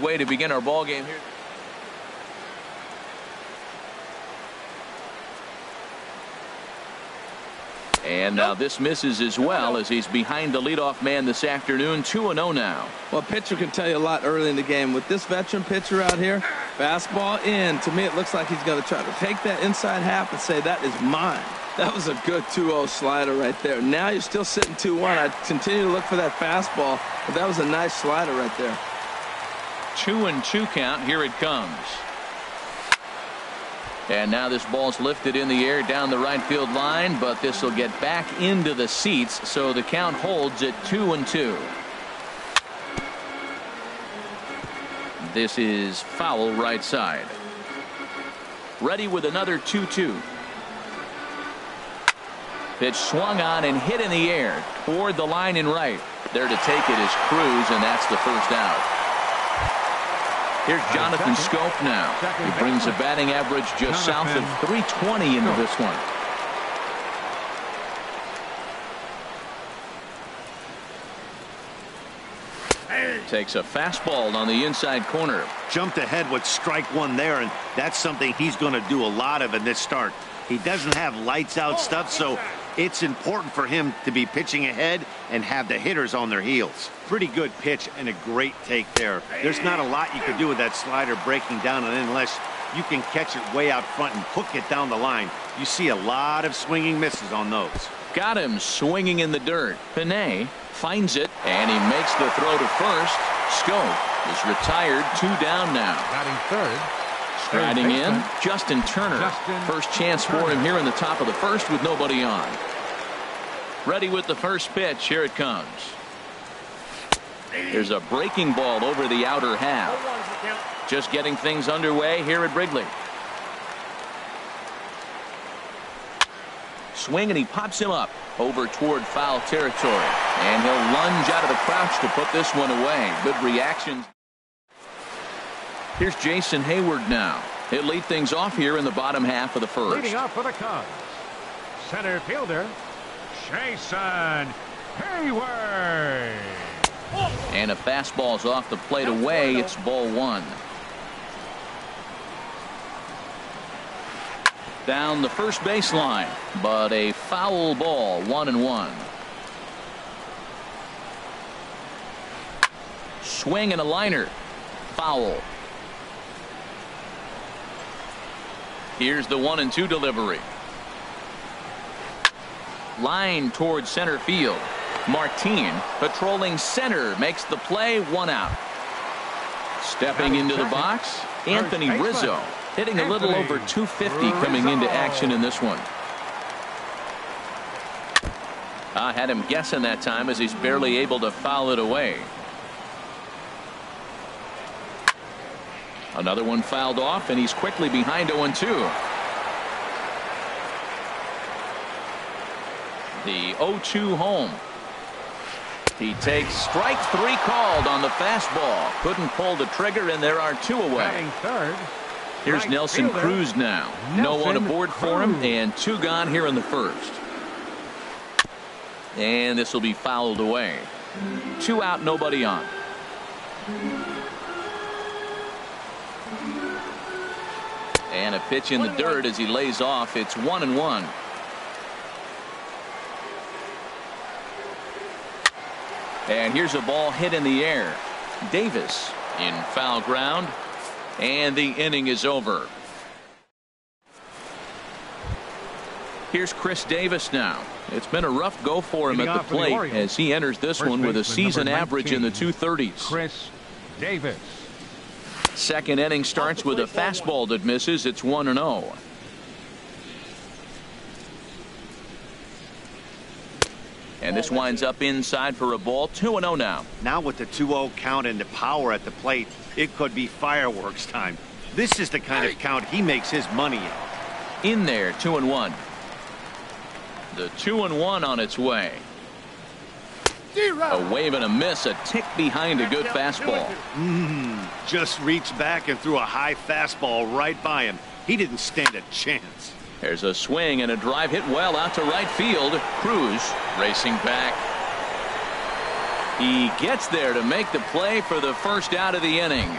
Way to begin our ball game here. And now this misses as well as he's behind the leadoff man this afternoon. 2-0 now. Well, a pitcher can tell you a lot early in the game. With this veteran pitcher out here, fastball in. To me, it looks like he's going to try to take that inside half and say, that is mine. That was a good 2-0 slider right there. Now you're still sitting 2-1. I continue to look for that fastball, but that was a nice slider right there. 2-2 count. Here it comes. And now this ball's lifted in the air down the right field line, but this will get back into the seats, so the count holds at 2-2. This is foul right side. Ready with another 2-2. Pitch swung on and hit in the air toward the line and right. There to take it is Cruz, and that's the first out. Here's Jonathan Schoop now. He brings a batting average just south of 320 into this one. Takes a fastball on the inside corner. Jumped ahead with strike one there, and that's something he's going to do a lot of in this start. He doesn't have lights out stuff, so it's important for him to be pitching ahead and have the hitters on their heels. Pretty good pitch and a great take there. There's not a lot you can do with that slider breaking down unless you can catch it way out front and hook it down the line. You see a lot of swinging misses on those. Got him swinging in the dirt. Pinay finds it, and he makes the throw to first. Schoop is retired, 2 down now. Batting third. Striding in, Justin Turner. First chance for him here in the top of the first with nobody on. Ready with the first pitch. Here it comes. There's a breaking ball over the outer half. Just getting things underway here at Wrigley. Swing, and he pops him up over toward foul territory. And he'll lunge out of the crouch to put this one away. Good reaction. Here's Jason Hayward now. He'll lead things off here in the bottom half of the first. Leading off for the Cubs, center fielder Jason Hayward. And a fastball's off the plate away. It's ball 1. Down the first baseline, but a foul ball. 1-1. Swing and a liner. Foul. Here's the 1-2 delivery. Line towards center field. Martin patrolling center makes the play. 1 out. Stepping into the box, Anthony Rizzo, hitting a little over 250 coming into action in this one. I had him guessing that time as he's barely able to foul it away. Another one fouled off, and he's quickly behind 0-2. The 0-2 home. He takes strike 3 called on the fastball. Couldn't pull the trigger, and there are 2 away. Here's Nelson Cruz now. No one aboard for him, and 2 gone here in the first. And this will be fouled away. 2 out, nobody on. And a pitch in the dirt as he lays off. It's 1-1. And here's a ball hit in the air. Davis in foul ground, and the inning is over. Here's Chris Davis now. It's been a rough go for him at the plate as he enters this one with a season average in the 230s. Chris Davis. Second inning starts with a fastball that misses. It's 1-0. And this winds up inside for a ball. 2-0 now. Now with the 2-0 count and the power at the plate, it could be fireworks time. This is the kind of count he makes his money in. In there, 2-1. The 2-1 on its way. A wave and a miss, a tick behind a good fastball. Just reached back and threw a high fastball right by him. He didn't stand a chance. There's a swing and a drive hit well out to right field. Cruz racing back. He gets there to make the play for the first out of the inning.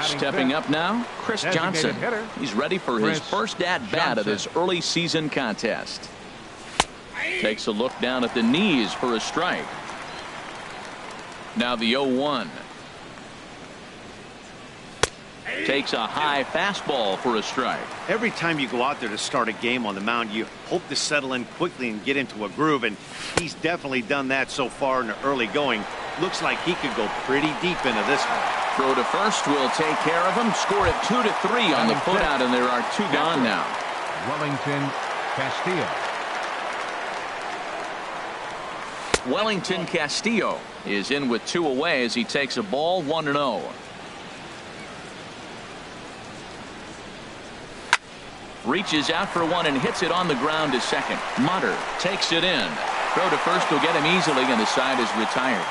Stepping up now, Chris Johnson. He's ready for his first at-bat of this early season contest. Takes a look down at the knees for a strike. Now the 0-1. Takes a high fastball for a strike. Every time you go out there to start a game on the mound, you hope to settle in quickly and get into a groove, and he's definitely done that so far in the early going. Looks like he could go pretty deep into this one. Throw to first will take care of him. Score it 2-3 on the putout, and there are 2 gone now. Wellington Castillo. Wellington Castillo is in with 2 away as he takes a ball 1-0. Reaches out for one and hits it on the ground to second. Mutter takes it in. Throw to first will get him easily, and the side is retired.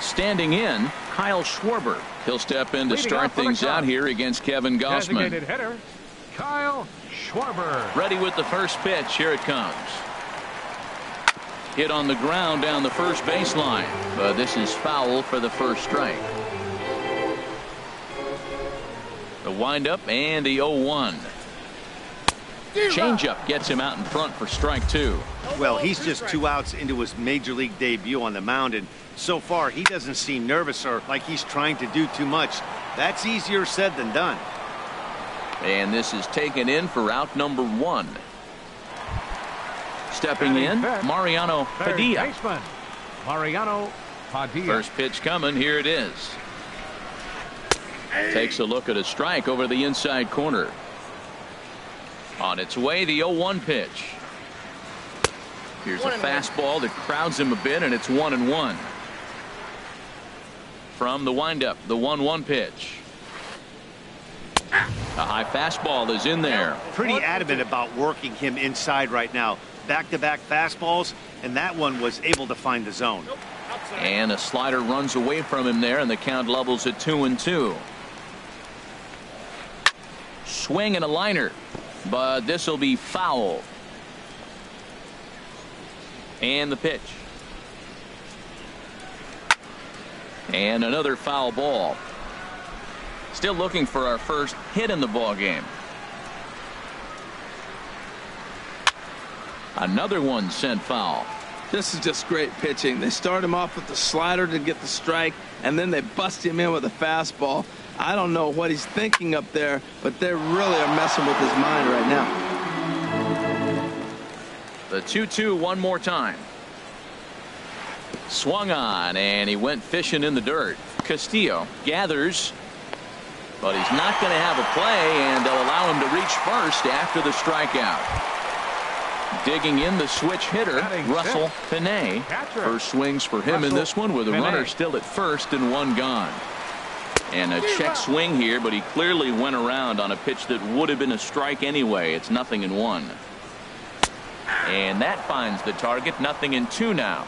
Standing in, Kyle Schwarber. He'll step in to start things out here against Kevin Gausman. Designated hitter, Kyle Schwarber. Ready with the first pitch. Here it comes. Hit on the ground down the first baseline, but this is foul for the first strike. The windup and the 0-1. Changeup gets him out in front for strike 2. Well, he's just 2 outs into his major league debut on the mound, and so far he doesn't seem nervous or like he's trying to do too much. That's easier said than done. And this is taken in for out number 1. Stepping in, Mariano Padilla. Mariano Padilla. First pitch coming. Here it is. Takes a look at a strike over the inside corner. On its way, the 0-1 pitch. Here's a fastball that crowds him a bit, and it's 1-1. From the windup, the 1-1 pitch. A high fastball is in there. Pretty adamant about working him inside right now. Back-to-back fastballs, and that one was able to find the zone. And a slider runs away from him there, and the count levels at 2-2. Swing and a liner, but this will be foul. And the pitch. And another foul ball. Still looking for our first hit in the ball game. Another one sent foul. This is just great pitching. They start him off with the slider to get the strike, and then they bust him in with a fastball. I don't know what he's thinking up there, but they really are messing with his mind right now. The 2-2 one more time. Swung on, and he went fishing in the dirt. Castillo gathers, but he's not going to have a play, and they'll allow him to reach first after the strikeout. Digging in the switch hitter, Russell Pinay. First swings for him in this one with a runner still at first and 1 gone. And a check swing here, but he clearly went around on a pitch that would have been a strike anyway. It's 0-1. And that finds the target. 0-2 now.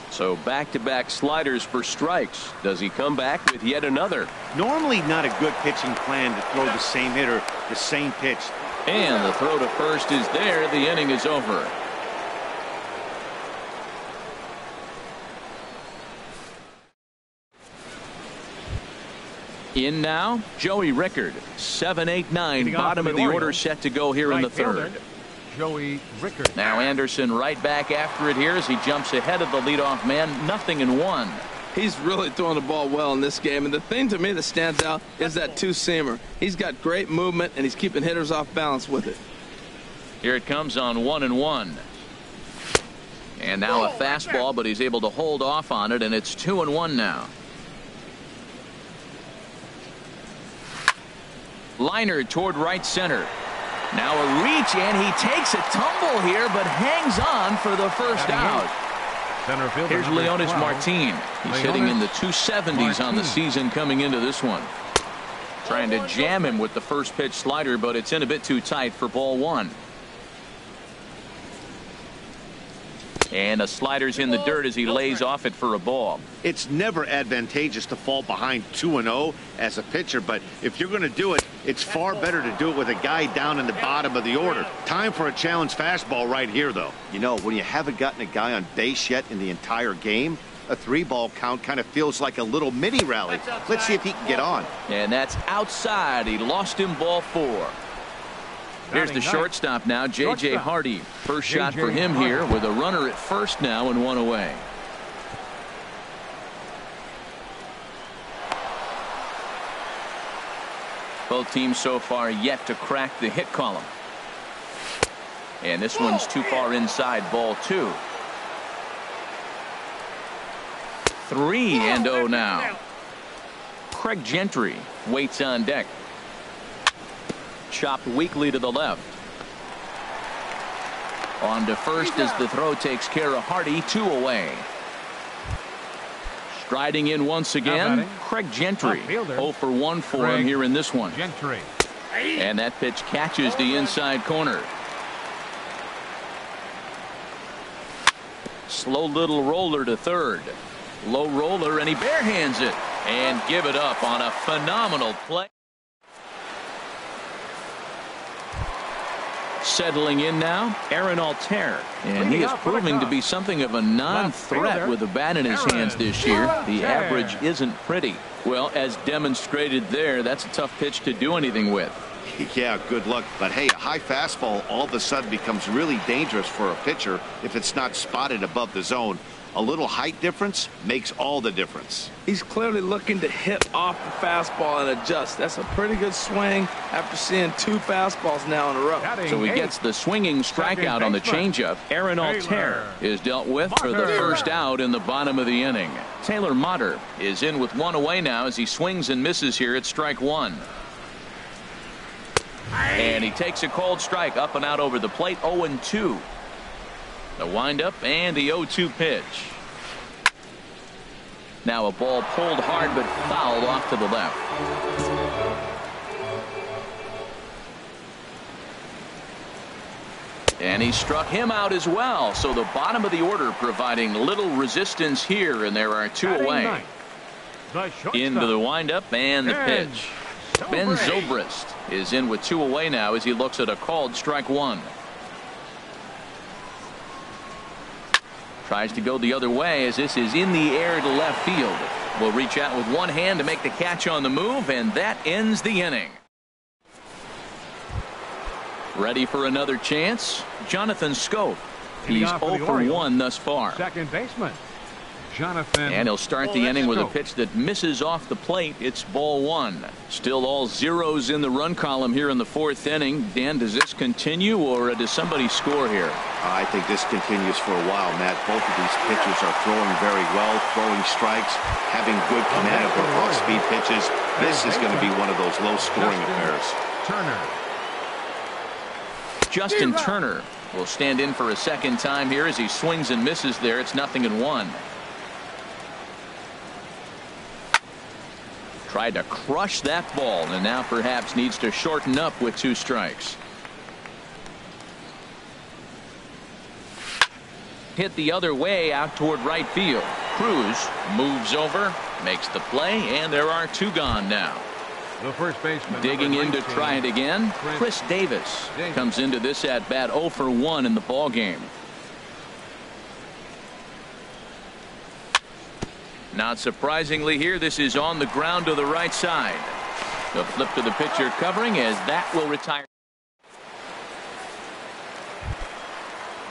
So back-to-back sliders for strikes. Does he come back with yet another? Normally not a good pitching plan to throw the same hitter the same pitch. And the throw to first is there. The inning is over. In now, Joey Rickard. 7, 8, 9. Bottom of the order set to go here in the third. Joey Rickard. Now Anderson right back after it here as he jumps ahead of the leadoff man. 0-1. He's really throwing the ball well in this game, and the thing to me that stands out is that two-seamer. He's got great movement, and he's keeping hitters off balance with it. Here it comes on 1-1. And now a fastball, but he's able to hold off on it, and it's 2-1 now. Liner toward right center. Now a reach, and he takes a tumble here, but hangs on for the first out. Here's Leonis Martin. He's hitting in the 270s on the season coming into this one. Trying to jam him with the first pitch slider, but it's in a bit too tight for ball 1. And a slider's in the dirt as he lays off it for a ball. It's never advantageous to fall behind 2-0 as a pitcher, but if you're going to do it, it's far better to do it with a guy down in the bottom of the order. Time for a challenge fastball right here, though. You know, when you haven't gotten a guy on base yet in the entire game, a 3-ball count kind of feels like a little mini rally. Let's see if he can get on. And that's outside. He lost him, ball 4. Here's the shortstop now, J.J. Hardy. First shot for him here with a runner at first now and 1 away. Both teams so far yet to crack the hit column. And this one's too far inside, ball 2. 3-0 now. Craig Gentry waits on deck. Chopped weakly to the left. On to first as the throw takes care of Hardy. 2 away. Striding in once again, Craig Gentry. 0 for 1 for him here in this one. Gentry. And that pitch catches the inside corner. Slow little roller to third. Low roller, and he barehands it. And give it up on a phenomenal play. Settling in now, Aaron Altair. And he is proving to be something of a non-threat with the bat in his hands this year. The average isn't pretty. Well, as demonstrated there, that's a tough pitch to do anything with. Yeah, good luck. But hey, a high fastball all of a sudden becomes really dangerous for a pitcher if it's not spotted above the zone. A little height difference makes all the difference. He's clearly looking to hit off the fastball and adjust. That's a pretty good swing after seeing 2 fastballs now in a row. So he gets the swinging strikeout on the changeup. Aaron Altair is dealt with for the first out in the bottom of the inning. Taylor Motter is in with 1 away now as he swings and misses here at strike 1. And he takes a cold strike up and out over the plate. 0-2. The windup and the 0-2 pitch. Now a ball pulled hard but fouled off to the left. And he struck him out as well. So the bottom of the order providing little resistance here, and there are 2 away. Into the windup and the pitch. Ben Zobrist is in with 2 away now as he looks at a called strike 1. Tries to go the other way as this is in the air to left field. Will reach out with one hand to make the catch on the move, and that ends the inning. Ready for another chance? Jonathan Schoaf. He's 0 for 1 thus far. Second baseman Jonathan. And he'll start the inning with a pitch that misses off the plate. It's ball 1. Still all zeros in the run column here in the 4th inning. Dan, does this continue or does somebody score here? I think this continues for a while, Matt. Both of these pitchers are throwing very well, throwing strikes, having good command of their off-speed pitches. This is going to be one of those low-scoring affairs. Turner. Justin Turner will stand in for a second time here as he swings and misses there. It's 0-1. Tried to crush that ball and now perhaps needs to shorten up with 2 strikes. Hit the other way out toward right field. Cruz moves over, makes the play, and there are 2 gone now. The first baseman digging in to try it again. Chris Davis comes into this at bat 0 for 1 in the ball game. Not surprisingly here, this is on the ground to the right side. The flip to the pitcher covering as that will retire.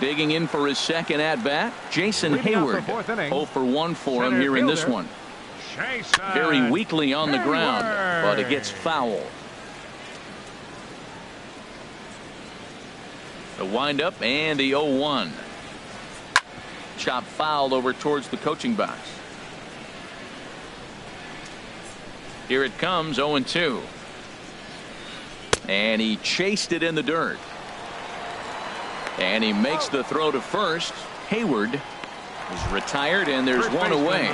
Digging in for his second at bat, Jason Hayward. 0 for 1 for him here in this one. Very weakly on the ground, but it gets foul. The windup and the 0-1. Chop fouled over towards the coaching box. Here it comes, 0-2. And he chased it in the dirt. And he makes the throw to first. Hayward is retired, and there's 1 away.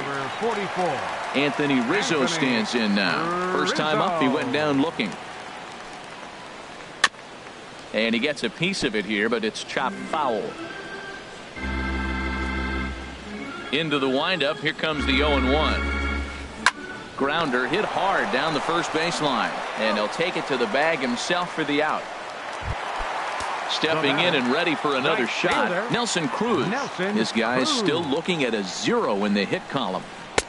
Anthony Rizzo stands in now. First time up, he went down looking. And he gets a piece of it here, but it's chopped foul. Into the windup. Here comes the 0-1. Grounder hit hard down the first baseline, and he'll take it to the bag himself for the out. Stepping in and ready for another shot, Nelson Cruz. This guy's still looking at a 0 in the hit column.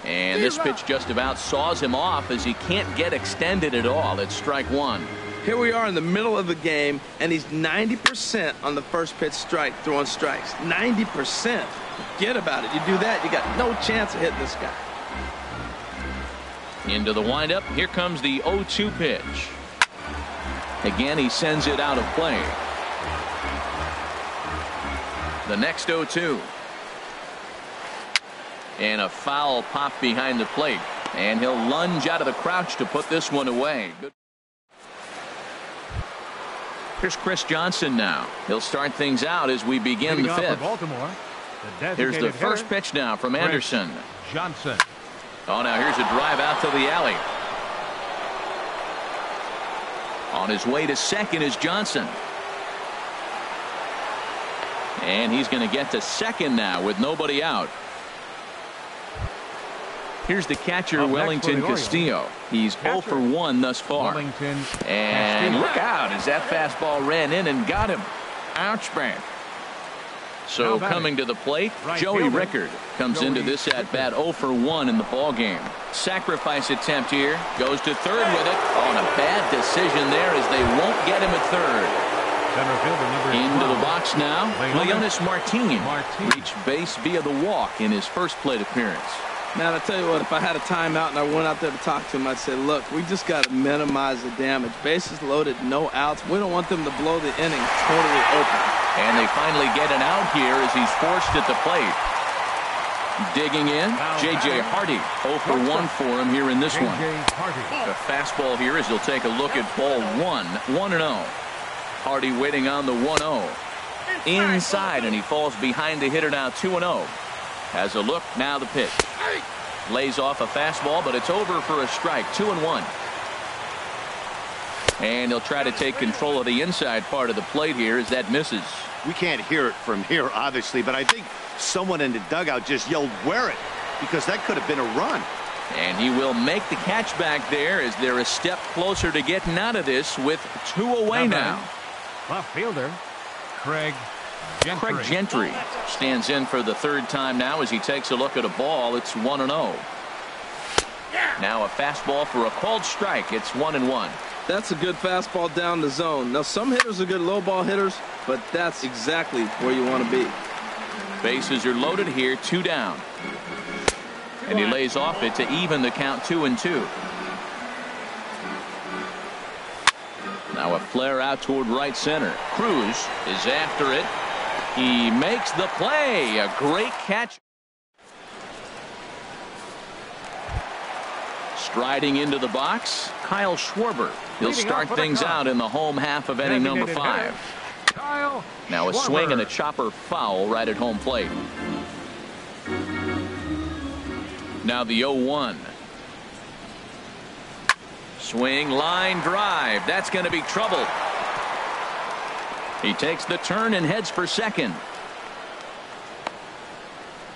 And this pitch just about saws him off as he can't get extended at all. It's strike one. Here we are in the middle of the game, and he's 90% on the first pitch strike, throwing strikes. 90%. Forget about it. You do that, you got no chance of hitting this guy. Into the windup. Here comes the 0-2 pitch. Again, he sends it out of play. The next 0-2. And a foul pop behind the plate. And he'll lunge out of the crouch to put this one away. Good. Here's Chris Johnson now. He'll start things out as we begin the fifth. Here's the first pitch now from Anderson. Johnson. Oh, now here's a drive out to the alley. On his way to second is Johnson. And he's going to get to second now with nobody out. Here's the catcher, Wellington Castillo. He's 0 for 1 thus far. And look out as that fastball ran in and got him. Ouch, man. So coming to the plate, Joey Rickard comes into this at bat 0 for 1 in the ball game. Sacrifice attempt here. Goes to third with it. On a bad decision there as they won't get him at third. Into the box now, Leonis Martin reached base via the walk in his first plate appearance. Man, I tell you what, if I had a timeout and I went out there to talk to him, I'd say, look, we just got to minimize the damage. Bases loaded, no outs. We don't want them to blow the inning totally open. And they finally get an out here as he's forced at the plate. Digging in, J.J. Hardy. 0 for 1 for him here in this one. The fastball here as he'll take a look at ball 1. 1-0. Hardy waiting on the 1-0. Inside, and he falls behind the hitter now 2-0. Has a look, now the pitch. Lays off a fastball, but it's over for a strike. 2-1. And he'll try to take control of the inside part of the plate here as that misses. We can't hear it from here, obviously, but I think someone in the dugout just yelled, "Wear it," because that could have been a run. And he will make the catch back there as they're a step closer to getting out of this with 2 away now. Left fielder, Craig Gentry stands in for the third time now as he takes a look at a ball. It's 1-0. Now a fastball for a called strike. It's 1-1. That's a good fastball down the zone. Now, some hitters are good low ball hitters, but that's exactly where you want to be. Bases are loaded here, 2 down. And he lays off it to even the count 2-2. Now a flare out toward right center. Cruz is after it. He makes the play. A great catch. Striding into the box, Kyle Schwarber. He'll start things out in the home half of inning number 5. Now a swing and a chopper foul right at home plate. Now the 0-1. Swing, line drive. That's going to be trouble. He takes the turn and heads for second.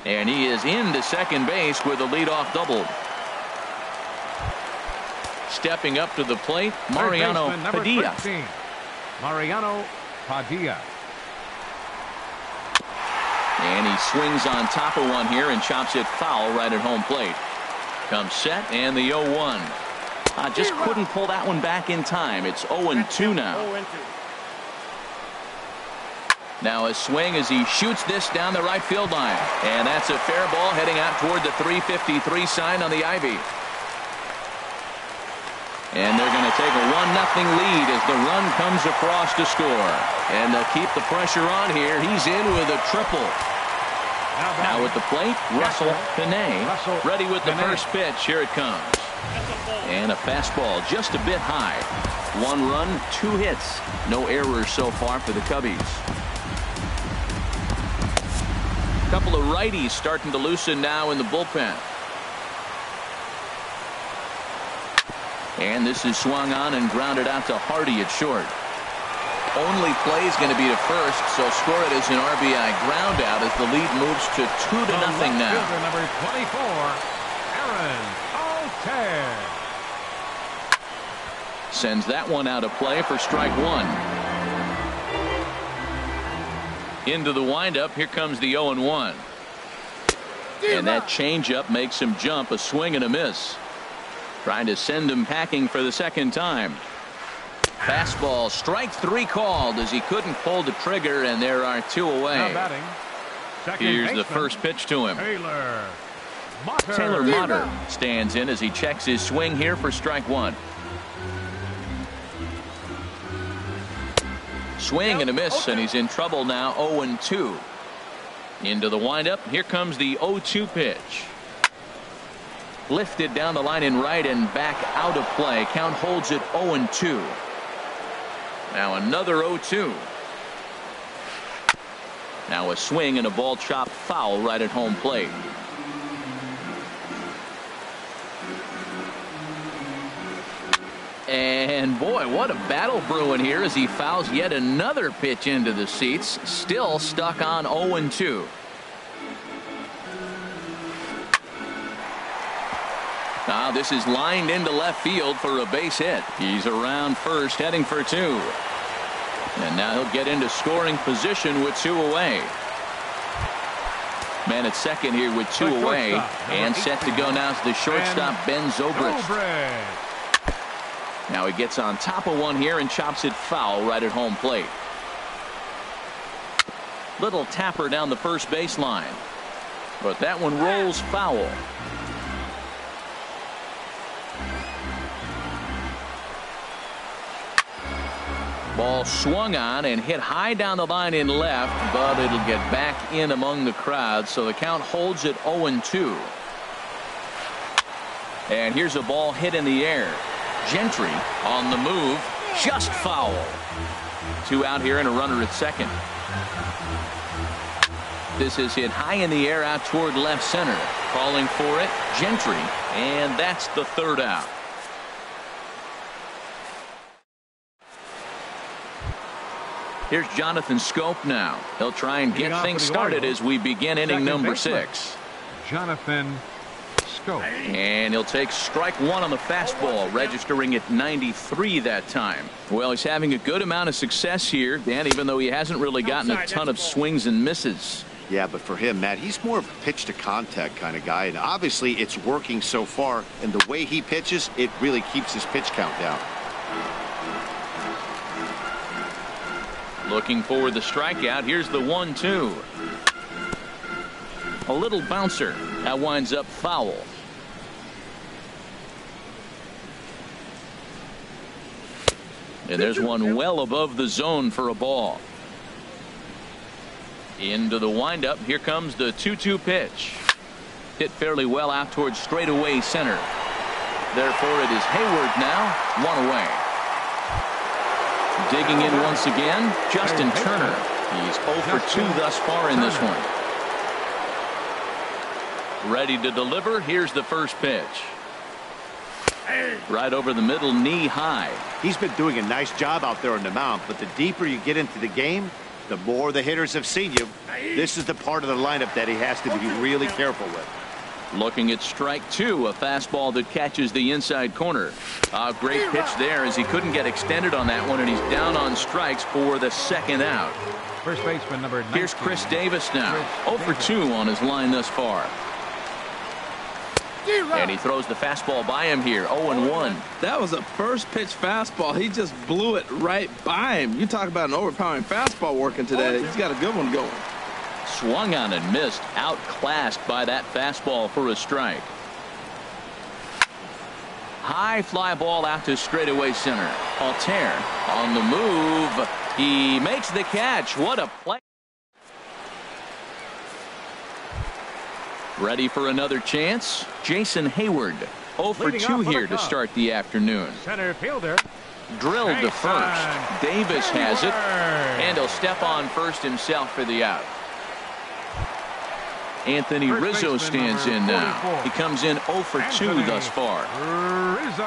And he is into second base with a leadoff double. Stepping up to the plate, Mariano Padilla. Mariano Padilla. And he swings on top of one here and chops it foul right at home plate. Comes set and the 0-1. Just couldn't pull that one back in time. It's 0-2 now. Now a swing as he shoots this down the right field line. And that's a fair ball heading out toward the 353 sign on the Ivy. And they're going to take a 1-0 lead as the run comes across to score. And they'll keep the pressure on here. He's in with a triple. Now at the plate, Russell Pinay. Ready with the first pitch. Here it comes. And a fastball just a bit high. 1 run, 2 hits. No errors so far for the Cubbies. A couple of righties starting to loosen now in the bullpen. And this is swung on and grounded out to Hardy at short. only play is going to be to first, so score it as an RBI ground out as the lead moves to 2-0 now. Number 24, Aaron Altair. Sends that one out of play for strike one. Into the windup. Here comes the 0-1. And that changeup makes him jump. A swing and a miss. Trying to send him packing for the second time. Fastball, strike three called as he couldn't pull the trigger, and there are two away. Now batting, Here's baseman, the first pitch to him. Taylor Motter stands in as he checks his swing here for strike one. Swing and a miss, and he's in trouble now. 0-2. Into the windup. Here comes the 0-2 pitch. Lifted down the line in right and back out of play. Count holds it 0-2. Now another 0-2. Now a swing and a ball chopped foul right at home plate. And boy, what a battle brewing here as he fouls yet another pitch into the seats. Still stuck on 0-2. Now this is lined into left field for a base hit. He's around first, heading for two. And now he'll get into scoring position with two away. Man at second here with two away. And set to go now is the shortstop, Ben Zobrist. Now he gets on top of one here and chops it foul right at home plate. Little tapper down the first baseline. But that one rolls foul. Ball swung on and hit high down the line in left, but it'll get back in among the crowd, so the count holds it 0-2. And here's a ball hit in the air. Gentry on the move, just foul. Two out here and a runner at second. This is hit high in the air out toward left center. Calling for it, Gentry, and that's the third out. Here's Jonathan Scope now. He'll try and get things started as we begin inning number 6. Jonathan Scope. And he'll take strike one on the fastball, registering at 93 that time. Well, he's having a good amount of success here, Dan, even though he hasn't really gotten a ton of swings and misses. Yeah, but for him, Matt, he's more of a pitch to contact kind of guy, and obviously it's working so far, and the way he pitches, it really keeps his pitch count down. Looking for the strikeout. Here's the 1-2. A little bouncer. That winds up foul. And there's one well above the zone for a ball. Into the windup. Here comes the 2-2 pitch. Hit fairly well out towards straightaway center. Therefore, it is Hayward now. One away. Digging in once again, Justin Turner. He's 0 for 2 thus far in this one. Ready to deliver. Here's the first pitch. Right over the middle, knee high. He's been doing a nice job out there on the mound, but the deeper you get into the game, the more the hitters have seen you. This is the part of the lineup that he has to be really careful with. Looking at strike two, a fastball that catches the inside corner. A great pitch there as he couldn't get extended on that one, and he's down on strikes for the second out. First baseman number 19. Here's Chris Davis now. 0 for 2 on his line thus far. And he throws the fastball by him here. 0-1. That was a first pitch fastball. He just blew it right by him. You talk about an overpowering fastball working today. He's got a good one going. Swung on and missed. Outclassed by that fastball for a strike. High fly ball out to straightaway center. Altair on the move. He makes the catch. What a play. Ready for another chance? Jason Hayward. 0 for 2 here to start the afternoon. Center fielder. Drilled to first. Davis has it. And he'll step on first himself for the out. Anthony Rizzo stands in now. He comes in 0 for 2 thus far. Rizzo.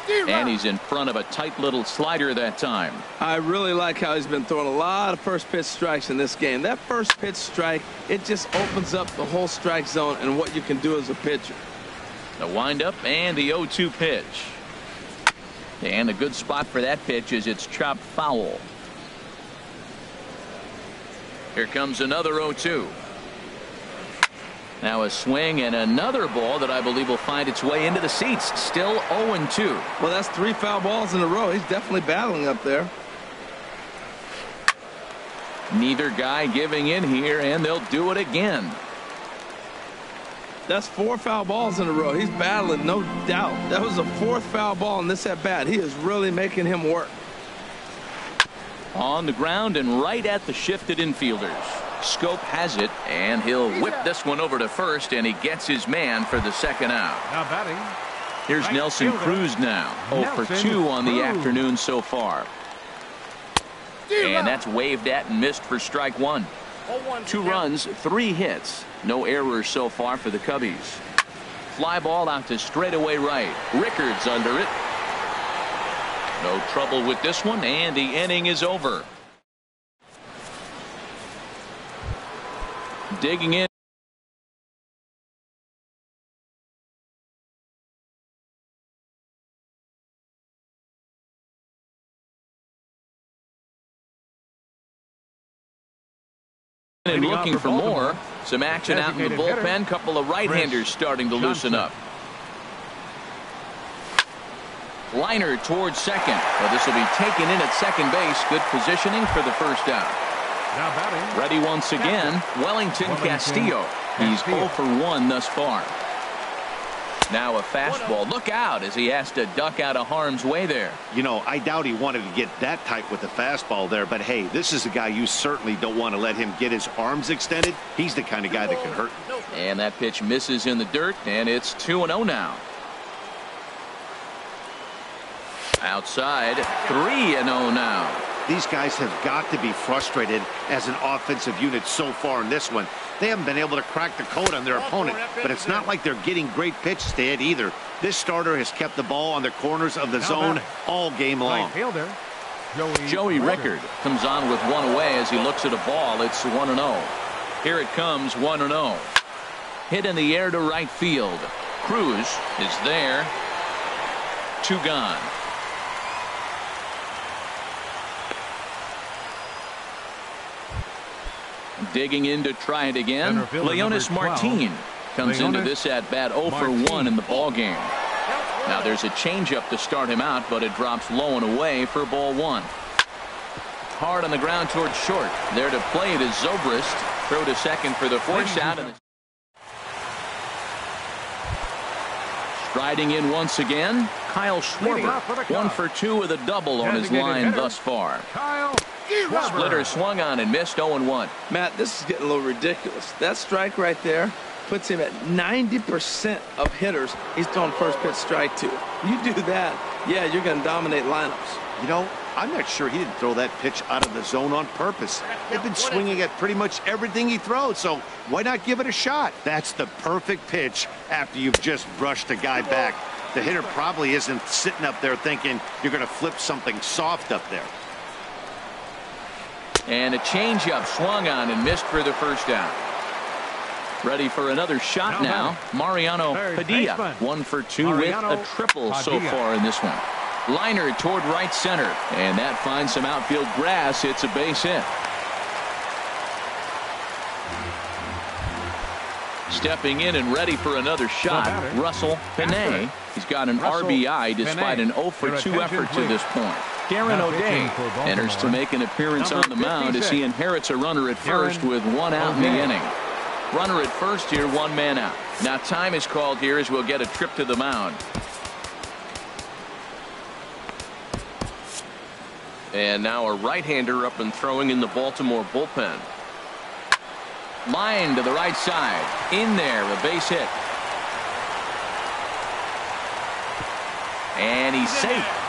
And he's in front of a tight little slider that time. I really like how he's been throwing a lot of first pitch strikes in this game. That first pitch strike, it just opens up the whole strike zone and what you can do as a pitcher. The windup and the 0-2 pitch. And a good spot for that pitch is it's chopped foul. Here comes another 0-2. Now a swing and another ball that I believe will find its way into the seats. Still 0-2. Well, that's 3 foul balls in a row. He's definitely battling up there. Neither guy giving in here, and they'll do it again. That's 4 foul balls in a row. He's battling, no doubt. That was the 4th foul ball in this at bat. He is really making him work. On the ground and right at the shifted infielders. Scope has it, and he'll whip this one over to first, and he gets his man for the second out. Now batting. Here's Nelson Cruz now. 0 for 2 on the afternoon so far. And that's waved at and missed for strike 1. 2 runs, 3 hits. No errors so far for the Cubbies. Fly ball out to straightaway right. Rickards under it. No trouble with this one, and the inning is over. Digging in. And looking for more. Some action out in the bullpen. Couple of right-handers starting to loosen up. Liner towards second. Well, this will be taken in at second base. Good positioning for the first out. Now batting. Ready once again, Wellington Castillo. He's 0 for 1 thus far. Now a fastball. Look out as he has to duck out of harm's way there. You know, I doubt he wanted to get that tight with the fastball there, but hey, this is a guy you certainly don't want to let him get his arms extended. He's the kind of guy that can hurt. And that pitch misses in the dirt, and it's 2-0 now. Outside, 3-0 now. These guys have got to be frustrated as an offensive unit so far in this one. They haven't been able to crack the code on their opponent, but it's not like they're getting great pitches to hit either. This starter has kept the ball on the corners of the zone all game long. Joey Rickard comes on with one away as he looks at a ball. It's 1-0. Here it comes, 1-0. Hit in the air to right field. Cruz is there. 2 gone. Digging in to try it again. Leonis Martin comes into this at bat 0 for 1 in the ball game. Now there's a changeup to start him out, but it drops low and away for ball 1. Hard on the ground towards short. There to play it is Zobrist. Throw to second for the force out. And striding in once again, Kyle Schwarber. 1 for 2 with a double on his line thus far. Splitter swung on and missed 0-1. Matt, this is getting a little ridiculous. That strike right there puts him at 90% of hitters he's throwing first pitch strike to. You do that, yeah, you're going to dominate lineups. You know, I'm not sure he didn't throw that pitch out of the zone on purpose. They've been swinging at pretty much everything he throws, so why not give it a shot? That's the perfect pitch after you've just brushed a guy back. The hitter probably isn't sitting up there thinking you're going to flip something soft up there. And a changeup swung on and missed for the first down. Ready for another shot now. Mariano Padilla. 1 for 2 with a triple so far in this one. Liner toward right center. And that finds some outfield grass. It's a base hit. Stepping in and ready for another shot, Russell Pinay. He's got an RBI despite an 0 for 2 effort to this point. Darren O'Day enters to make an appearance on the mound as he inherits a runner at first with 1 out in the inning. Runner at first here, 1 man out. Now time is called here as we'll get a trip to the mound. And now a right-hander up and throwing in the Baltimore bullpen. Line to the right side. In there, a base hit. And he's safe.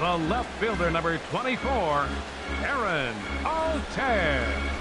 the left fielder, number 24, Aaron Altair.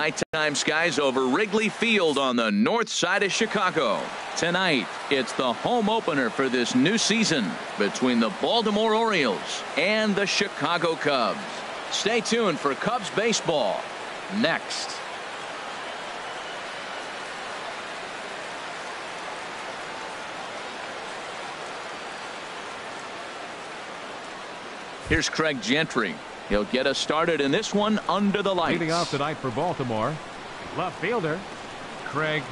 Nighttime skies over Wrigley Field on the north side of Chicago. Tonight, it's the home opener for this new season between the Baltimore Orioles and the Chicago Cubs. Stay tuned for Cubs baseball next. Here's Craig Gentry. He'll get us started in this one under the lights. Leading off tonight for Baltimore, left fielder Craig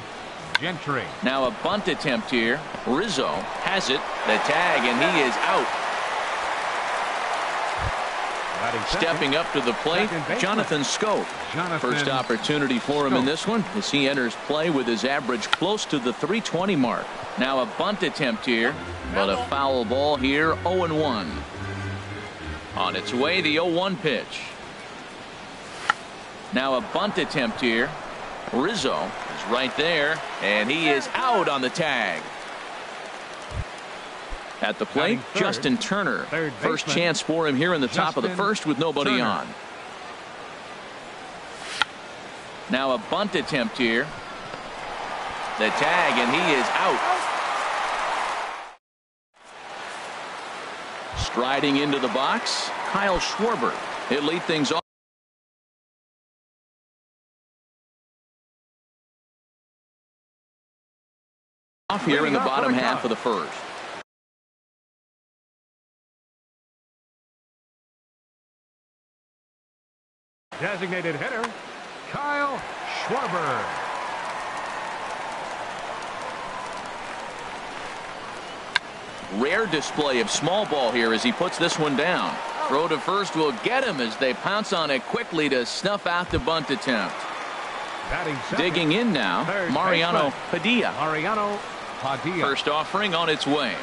Gentry. Now a bunt attempt here. Rizzo has it. The tag, and he is out. Stepping up to the plate, Jonathan Scope. First opportunity for him in this one as he enters play with his average close to the 320 mark. Now a bunt attempt here, but a foul ball here, 0-1. On its way, the 0-1 pitch. Now a bunt attempt here. Rizzo is right there, and he is out on the tag. At the plate, Justin Turner. First chance for him here in the top of the first with nobody on. Now a bunt attempt here. The tag, and he is out. Striding into the box, Kyle Schwarber. He'll lead things off here in the bottom half of the first. Designated hitter, Kyle Schwarber. Rare display of small ball here as he puts this one down. Throw to first will get him as they pounce on it quickly to snuff out the bunt attempt. Digging in now, Mariano Padilla. First offering on its way.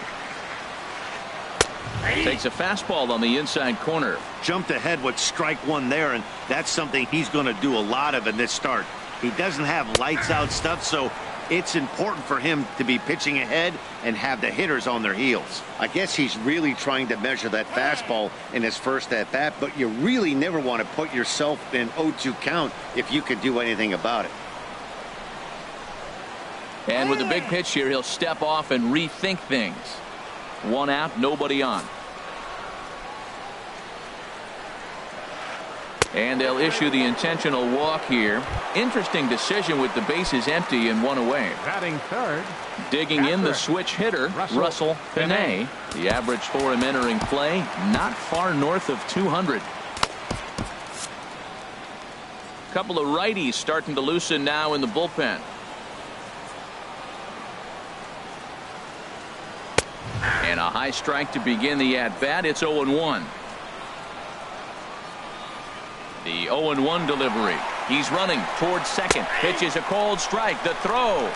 Takes a fastball on the inside corner. Jumped ahead with strike one there, and that's something he's going to do a lot of in this start. He doesn't have lights out stuff, so it's important for him to be pitching ahead and have the hitters on their heels. I guess he's really trying to measure that fastball in his first at bat, but you really never want to put yourself in 0-2 count if you could do anything about it. And with a big pitch here, he'll step off and rethink things. One out, nobody on. And they'll issue the intentional walk here. Interesting decision with the bases empty and one away. Batting third. Digging in the switch hitter, Russell Pinay. The average for him entering play, not far north of 200. Couple of righties starting to loosen now in the bullpen. And a high strike to begin the at-bat. It's 0-1. The 0-1 delivery. He's running towards second. Pitches a cold strike. The throw.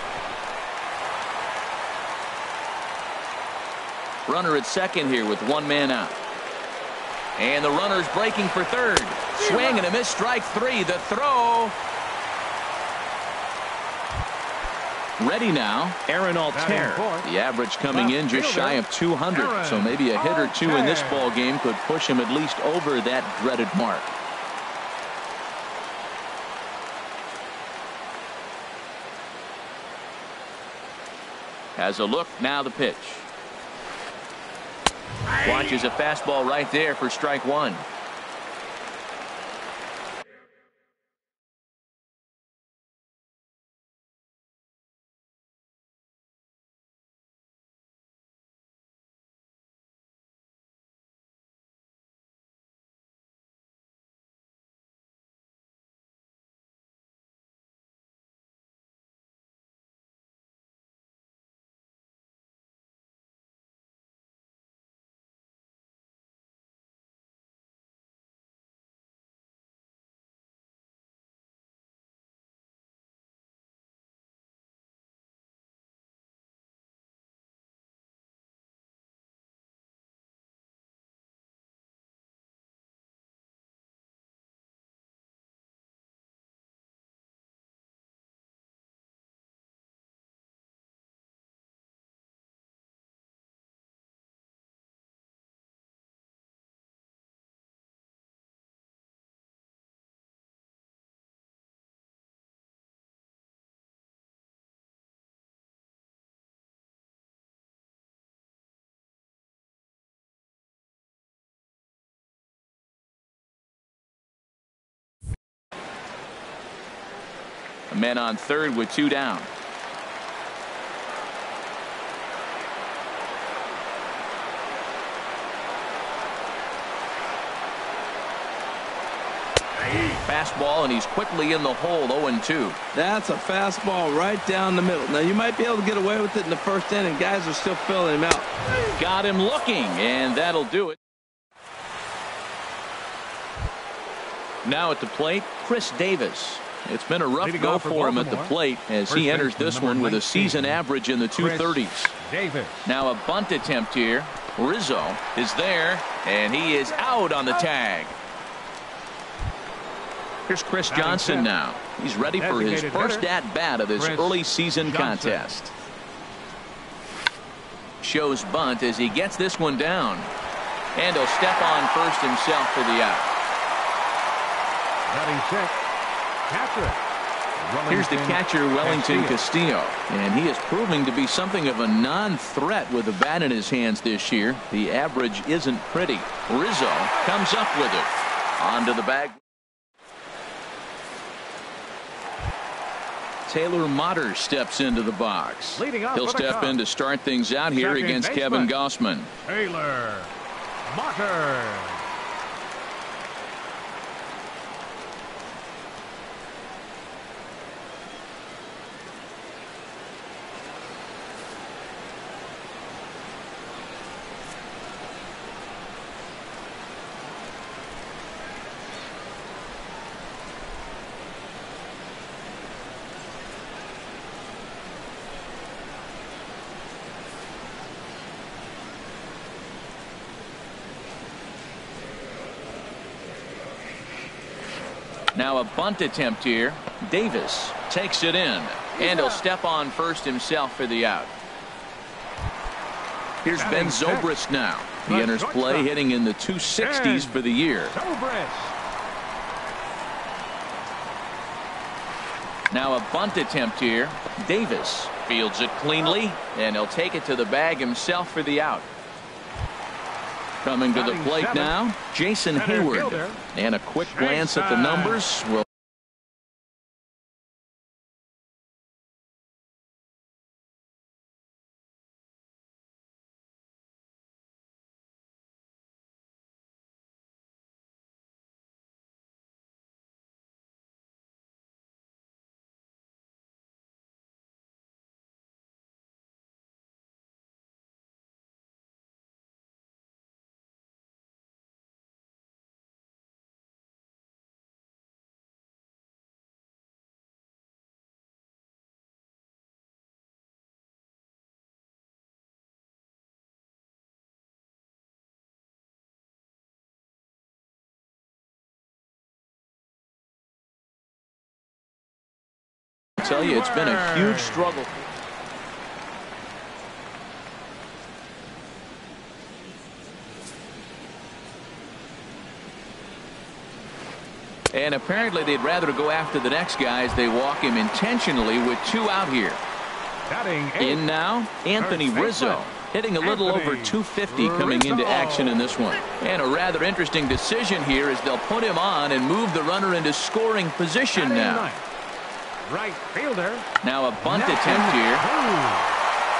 Runner at second here with one man out. And the runner's breaking for third. Swing and a miss. Strike three. The throw. Ready now, Aaron Altair. The average coming in just shy of 200. So maybe a hit or two in this ball game could push him at least over that dreaded mark. Has a look, now the pitch. Watches a fastball right there for strike one. Men on third with 2 down. Fastball, and he's quickly in the hole. 0-2. That's a fastball right down the middle. Now, you might be able to get away with it in the first inning. Guys are still filling him out. Got him looking, and that'll do it. Now at the plate, Chris Davis. It's been a rough go for him at the plate as he enters this one with a season average in the 230s. Davis. Now a bunt attempt here. Rizzo is there, and he is out on the tag. Here's Chris Johnson now. He's ready for his first at-bat of this early season contest. Shows bunt as he gets this one down. And he'll step on first himself for the out. Batting check. Catcher. Here's the catcher, Wellington Castillo. And he is proving to be something of a non-threat with the bat in his hands this year. The average isn't pretty. Rizzo comes up with it. Onto the bag. Taylor Motter steps into the box. He'll step in to start things out here against Kevin Gausman. Taylor Motter. Now a bunt attempt here. Davis takes it in, and he'll step on first himself for the out. Here's Ben Zobrist now. He enters play hitting in the 260s for the year. Now a bunt attempt here. Davis fields it cleanly, and he'll take it to the bag himself for the out. Coming to the plate now, Jason Hayward. And a quick glance at the numbers will tell you it's been a huge struggle. And apparently they'd rather go after the next guy as they walk him intentionally with 2 out here. In now, Anthony Rizzo. Hitting a little over 250 coming into action in this one. And a rather interesting decision here as they'll put him on and move the runner into scoring position now. Right fielder. Now a bunt attempt here.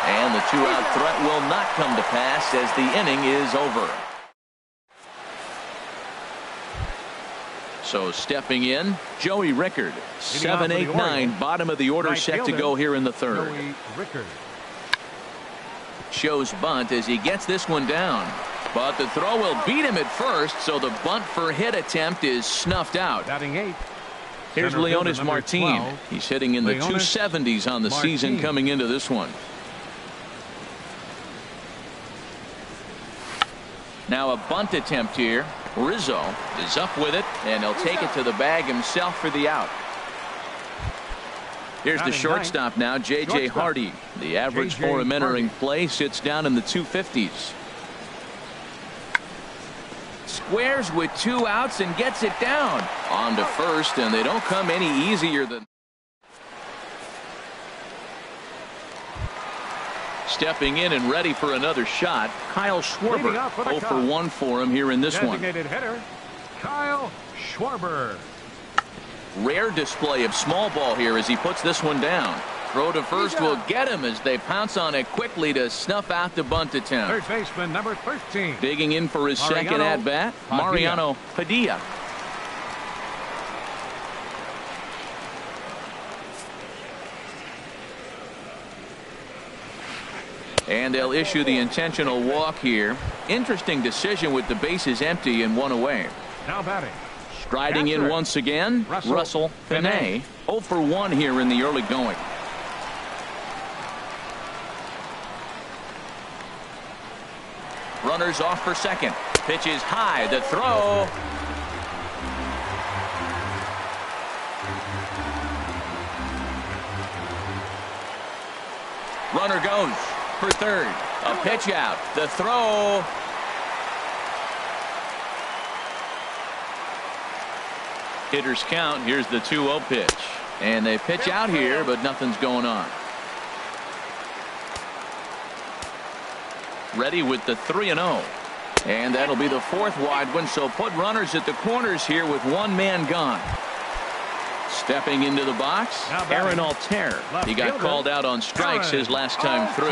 And the 2-out threat will not come to pass as the inning is over. So stepping in, Joey Rickard. 7, 8, 9, bottom of the order, set to go here in the third. Shows bunt as he gets this one down. But the throw will beat him at first, so the bunt for hit attempt is snuffed out. Batting 8. Here's Leonis Martin. He's hitting in the 270s on the season coming into this one. Now a bunt attempt here. Rizzo is up with it, and he'll take it to the bag himself for the out. Here's the shortstop now, J.J. Hardy. The average for him entering play sits down in the 250s. Squares with 2 outs and gets it down. On to first, and they don't come any easier than. Stepping in and ready for another shot, Kyle Schwarber. 0 for 1 for him here in this one. Designated hitter, Kyle Schwarber. Rare display of small ball here as he puts this one down. Throw to first will get him as they pounce on it quickly to snuff out the bunt attempt. Third baseman, number 13. Digging in for his second at-bat, Mariano Padilla. And they'll issue the intentional walk here. Interesting decision with the bases empty and one away. Now batting. Striding in once again, Russell Finney. 0 for 1 here in the early going. Runners off for second. Pitch is high. The throw. Runner goes for third. A pitch out. The throw. Hitters count. Here's the 2-0 pitch. And they pitch out here, but nothing's going on. Ready with the 3-0. And that'll be the 4th wide one. So put runners at the corners here with one man gone. Stepping into the box, Aaron Altair. He got called out on strikes his last time through.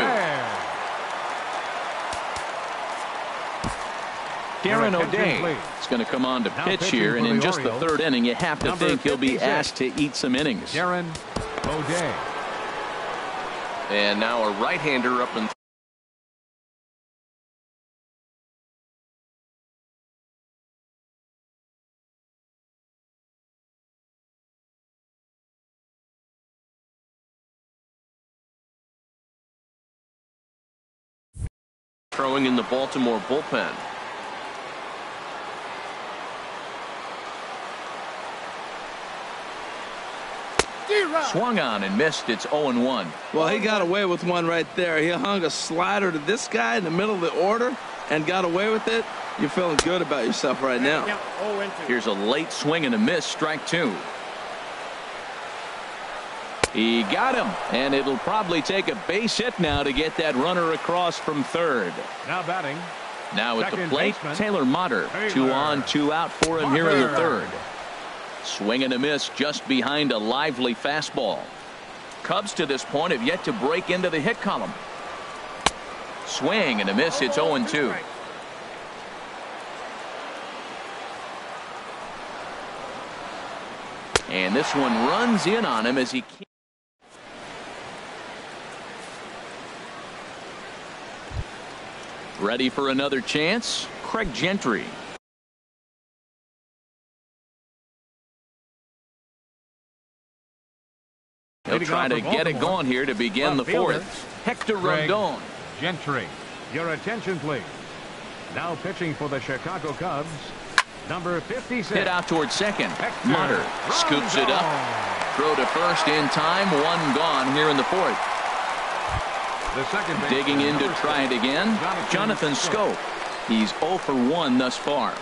Darren O'Day is going to come on to pitch here, and in just the 3rd inning, you have to think he'll be asked to eat some innings. Darren O'Day. And now a right-hander up in. Throwing in the Baltimore bullpen. Swung on and missed. It's 0-1. Well, he got away with one right there. He hung a slider to this guy in the middle of the order and got away with it. You're feeling good about yourself right now. Here's a late swing and a miss. Strike 2. He got him, and it'll probably take a base hit now to get that runner across from third. Now batting. Now at the plate, baseman, Taylor Motter. 2 on, 2 out for him here in the 3rd. Swing and a miss just behind a lively fastball. Cubs to this point have yet to break into the hit column. Swing and a miss. It's 0-2. And this one runs in on him as he can't. Ready for another chance? Craig Gentry. He'll try to get it going here to begin the 4th. Hector Rondon. Gentry. Your attention, please. Now pitching for the Chicago Cubs, number 56. Hit out towards second. Motter scoops it up. Throw to first in time. 1 gone here in the 4th. The second digging in to try it again. Jonathan Scope. He's 0 for 1 thus far.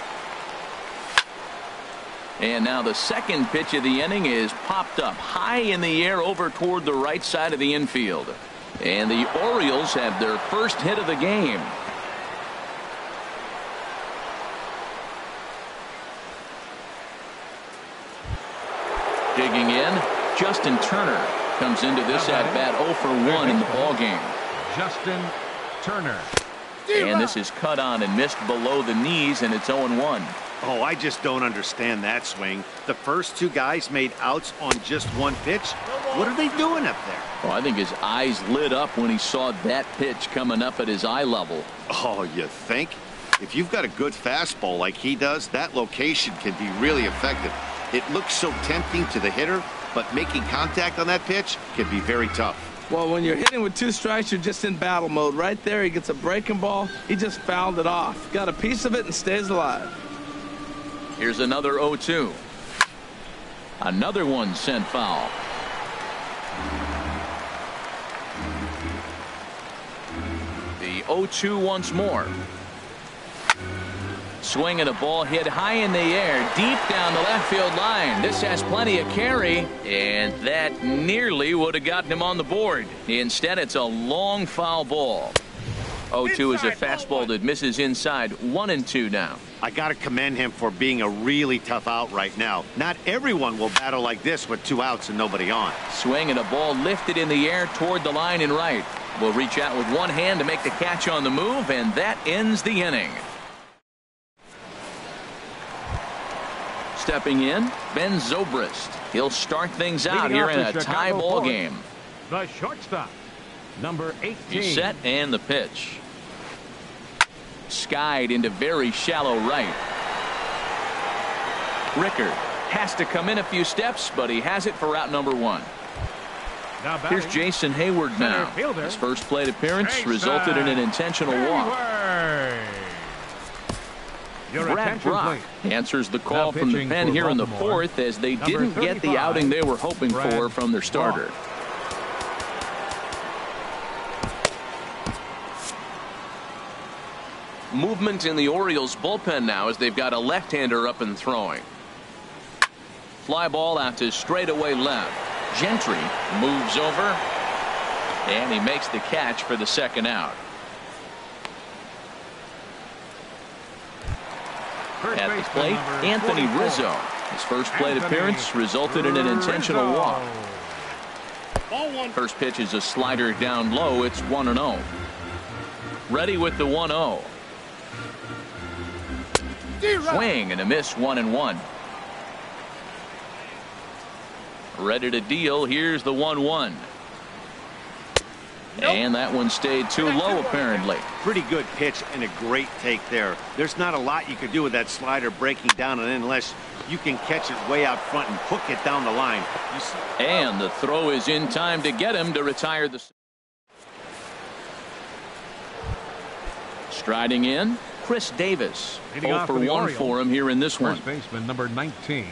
And now the second pitch of the inning is popped up high in the air over toward the right side of the infield. And the Orioles have their first hit of the game. Digging in, Justin Turner comes into this at bat 0 for 1 in the ball game. Justin Turner. And this is cut on and missed below the knees, and it's 0-1. Oh, I just don't understand that swing. The first 2 guys made outs on just 1 pitch. What are they doing up there? Well, I think his eyes lit up when he saw that pitch coming up at his eye level. Oh, you think? If you've got a good fastball like he does, that location can be really effective. It looks so tempting to the hitter, but making contact on that pitch can be very tough. Well, when you're hitting with 2 strikes, you're just in battle mode. Right there, he gets a breaking ball. He just fouled it off. Got a piece of it and stays alive. Here's another 0-2. Another one sent foul. The 0-2 once more. Swing and a ball hit high in the air, deep down the left field line. This has plenty of carry, and that nearly would have gotten him on the board. Instead, it's a long foul ball. 0-2 is a fastball that misses inside. 1-2 now. I got to commend him for being a really tough out right now. Not everyone will battle like this with 2 outs and nobody on. Swing and a ball lifted in the air toward the line and right. Will reach out with one hand to make the catch on the move, and that ends the inning. Stepping in, Ben Zobrist. He'll start things out here in a tie ball game. The shortstop, number 18. He's set and the pitch. Skied into very shallow right. Rickard has to come in a few steps, but he has it for out number 1. Here's Jason Hayward now. His first plate appearance resulted in an intentional walk. Brad Brock answers the call from the pen here in the 4th as they didn't get the outing they were hoping for from their starter. Movement in the Orioles bullpen now as they've got a left-hander up and throwing. Fly ball out to straightaway left. Gentry moves over, and he makes the catch for the second out. At the plate, Anthony Rizzo. His first plate appearance resulted in an intentional walk. First pitch is a slider down low. It's 1-0. Ready with the 1-0. Swing and a miss. 1-1. Ready to deal. Here's the 1-1. And that one stayed too low, apparently. Pretty good pitch and a great take there. There's not a lot you could do with that slider breaking down, and unless you can catch it way out front and hook it down the line. And the throw is in time to get him to retire the. Striding in, Chris Davis. 0 for 1 for him here in this one. First baseman, number 19.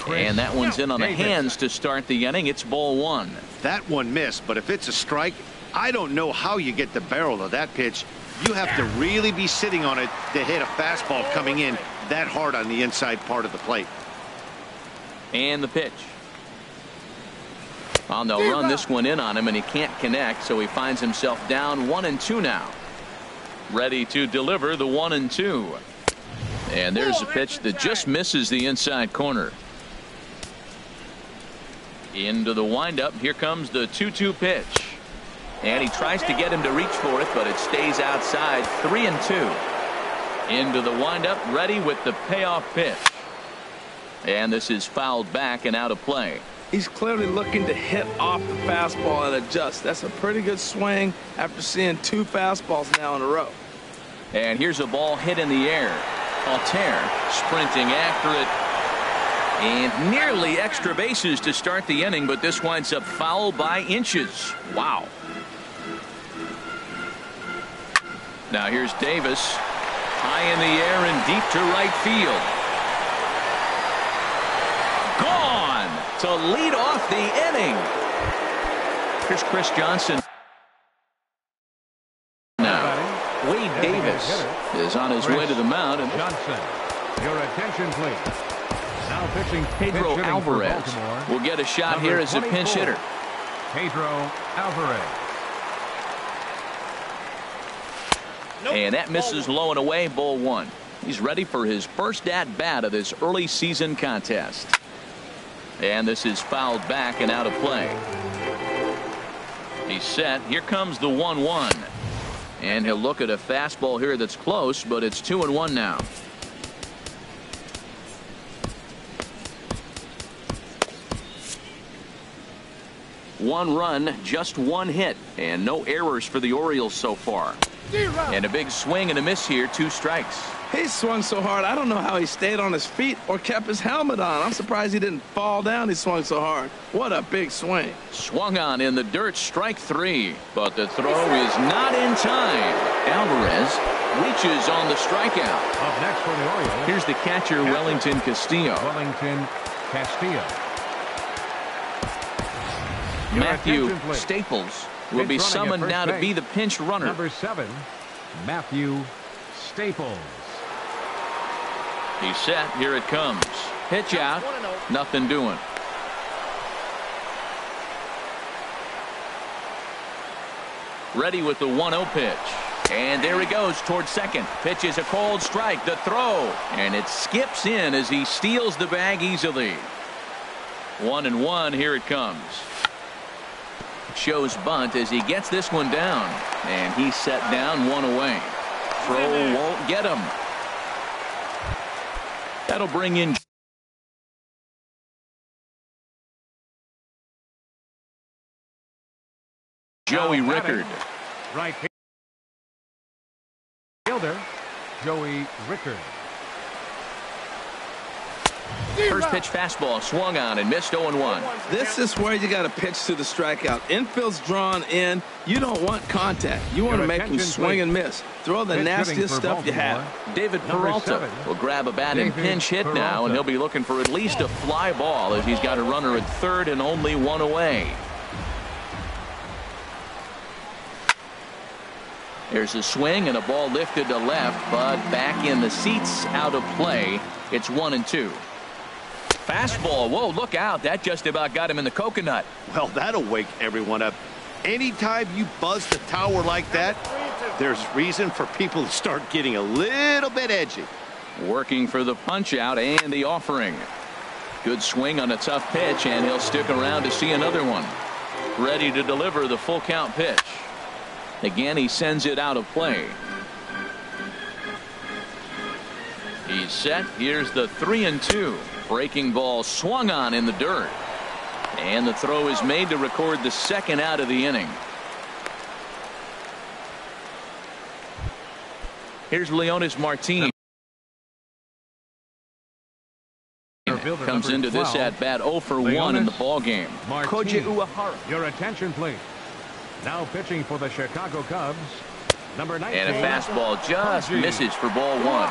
And that one's in on the hands to start the inning. It's ball 1. That one missed, but if it's a strike, I don't know how you get the barrel of that pitch. You have to really be sitting on it to hit a fastball coming in that hard on the inside part of the plate. And the pitch. Well, they'll run this one in on him, and he can't connect, so he finds himself down 1-2 now. Ready to deliver the 1-2. And there's a pitch that just misses the inside corner. Into the windup. Here comes the 2-2 pitch. And he tries to get him to reach for it, but it stays outside. 3-2. Into the windup. Ready with the payoff pitch. And this is fouled back and out of play. He's clearly looking to hit off the fastball and adjust. That's a pretty good swing after seeing 2 fastballs now in a row. And here's a ball hit in the air. Altair sprinting after it. And nearly extra bases to start the inning, but this winds up foul by inches. Wow. Now here's Davis. High in the air and deep to right field. Gone to lead off the inning. Here's Chris Johnson. Now, Wade Davis is on his way to the mound. And Johnson, your attention, please. Now pitching Pedro Alvarez will get a shot here as a pinch hitter. Pedro Alvarez. And that misses low and away. Ball 1. He's ready for his first at bat of this early season contest. And this is fouled back and out of play. He's set. Here comes the 1-1. And he'll look at a fastball here that's close, but it's 2-1 now. One run, just one hit, and no errors for the Orioles so far. And a big swing and a miss here. 2 strikes. He swung so hard, I don't know how he stayed on his feet or kept his helmet on. I'm surprised he didn't fall down. He swung so hard. What a big swing. Swung on in the dirt. Strike 3. But the throw is not in time. Alvarez reaches on the strikeout. Up next for the Orioles. Here's the catcher, Wellington Castillo. Wellington Castillo. Matthew Staples will be summoned now to be the pinch runner. Number 7, Matthew Staples. He's set. Here it comes. Pitch out. Nothing doing. Ready with the 1-0 pitch. And there he goes towards second. Pitch is a cold strike. The throw. And it skips in as he steals the bag easily. 1-1. Here it comes. Shows bunt as he gets this one down. And he's set down, one away. Throw won't get him. That'll bring in Joey Rickard. Right fielder, Joey Rickard. First pitch fastball swung on and missed 0-1. This is where you got to pitch to the strikeout. Infield's drawn in. You don't want contact. You want to make him swing and miss. Throw the nastiest stuff you have. David Peralta will grab a bat and pinch hit now, and he'll be looking for at least a fly ball as he's got a runner at third and only one away. There's a swing and a ball lifted to left, but back in the seats, out of play. It's 1-2. Fastball. Whoa, look out. That just about got him in the coconut. Well, that'll wake everyone up. Anytime you buzz the tower like that, there's reason for people to start getting a little bit edgy. Working for the punch out and the offering. Good swing on a tough pitch, and he'll stick around to see another one. Ready to deliver the full count pitch. Again, he sends it out of play. He's set. Here's the 3-2. Breaking ball swung on in the dirt. And the throw is made to record the second out of the inning. Here's Leonis Martin. Comes into this at bat 0 for 1 in the ball game. Koji Uehara. Your attention, please. Now pitching for the Chicago Cubs, number 19. And a fastball just misses for ball 1.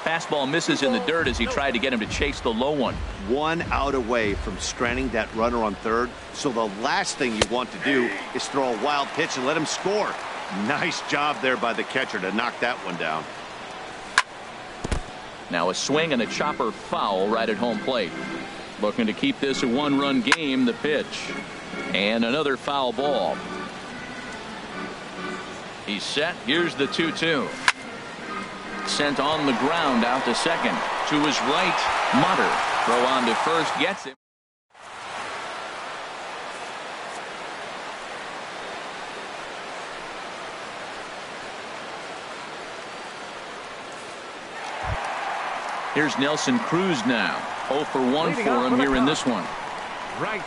Fastball misses in the dirt as he tried to get him to chase the low one. 1 out away from stranding that runner on third. So the last thing you want to do is throw a wild pitch and let him score. Nice job there by the catcher to knock that one down. Now a swing and a chopper foul right at home plate. Looking to keep this a one-run game. The pitch. And another foul ball. He's set. Here's the 2-2. Sent on the ground out to second. To his right, Mutter. Throw on to first. Gets it. Here's Nelson Cruz now. 0 for 1 for him here in this one. Right.